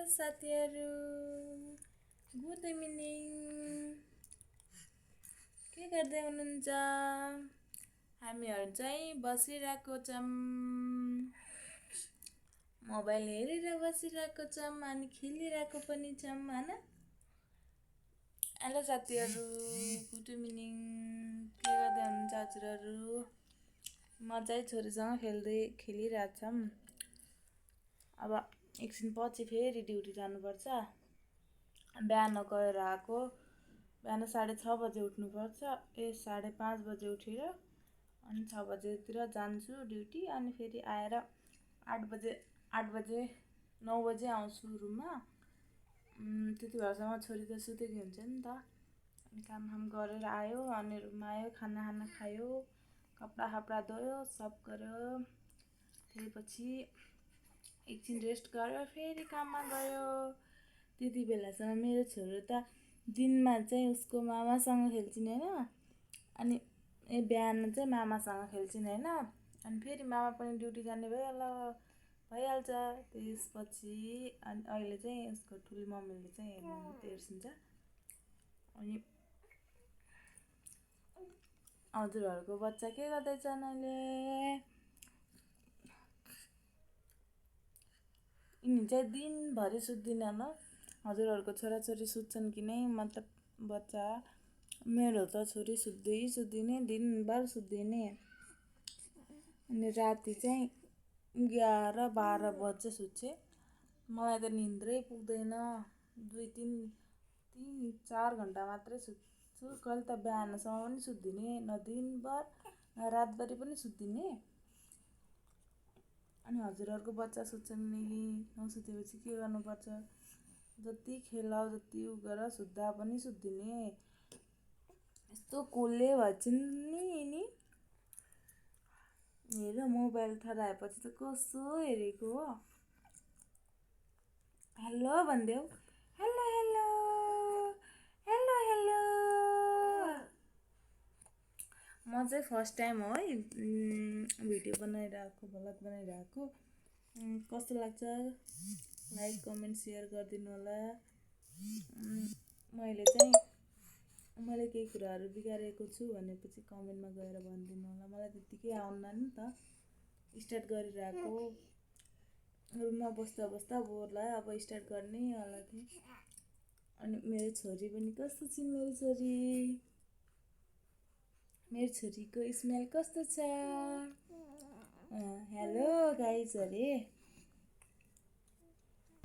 साथीहरू, good evening. के गर्दै हुनुहुन्छ? हामीहरू चाहिँ बसिरहेको छौँ, मोबाइल हेरेर बसिरहेको छौँ अनि खेलिरहेको पनि छौँ हैन। हेलो साथीहरू, गुड इभिनिङ। के गर्दै हुनुहुन्छ हजुरहरू? म चाहिँ छोरीसँग खेलिरहेछौँ। अब एकछिन पछि फेरि ड्युटी जानुपर्छ। बिहान गएर आएको, बिहान 6:30 बजे उठ्नुपर्छ। 5:30 बजे उठेर अनि 6 बजेतिर जान्छु ड्युटी। अनि फेरि आएर 8 बजे 9 बजे आउँछु रुममा। त्यति बेलासम्म छोरी त सुतेकी हुन्छ नि त। अनि काम गरेर आयो, अनि रुममा आयो, खाना खायो, कपडा धोयो, सब गर्यो। त्यसपछि एकछिन रेस्ट गर्यो, फेरि काममा गयो। त्यति बेलासम्म मेरो छोरो त दिनमा चाहिँ उसको मामासँग खेल्छिन् हैन। अनि बिहान चाहिँ मामासँग खेल्छिन् हैन। अनि फेरि मामा पनि ड्युटी जाने भइहाल्छ। त्यसपछि अनि अहिले चाहिँ उसको ठुली मम्मीले चाहिँ हेर्छिन्छ। अनि हजुरहरूको बच्चा के गर्दैछन् अहिले? यिनी चाहिँ दिनभरि सुत्दिनन्। हजुरहरूको छोराछोरी सुत्छन् कि नै? मतलब बच्चा। मेरो त छोरी सुत्दिनै दिनभर सुत्दिने। अनि राति चाहिँ 11-12 बजे सुत्छे। मलाई त निन्द्रै पुग्दैन। 2-3-4 घन्टा मात्रै सुत्छु। कहिले त बिहानसम्म पनि सुत्दिने, न दिनभर न रातभरि पनि सुत्दिने। अनि हजुरहरूको बच्चा सुत्छन् नि? नसुतेपछि के गर्नुपर्छ? जति खेलाउ जति गर सुत्दा पनि सुत्दिने। यस्तो कोले भएछन् नि यिनी। हेर मोबाइल थराएपछि त कसो हेरेको हो। हेलो भन्देऊ। Hello hello hello hello. म चाहिँ फर्स्ट टाइम हो है भिडियो बनाइरहेको, भ्लग बनाइरहेको। कस्तो लाग्छ? लाइक कमेन्ट सेयर गरिदिनु होला। मैले केही कुराहरू बिगारेको छु भनेपछि कमेन्टमा गएर भनिदिनु होला। मलाई त्यत्तिकै आउन्न नि त। स्टार्ट गरिरहेको, रुममा बस्दा बोर लाग्यो, अब स्टार्ट गर्ने होला थिएँ। अनि मेरो छोरी पनि कस्तो छ? मेरो छोरीको स्मेल कस्तो छ? हेलो गाइज अरे।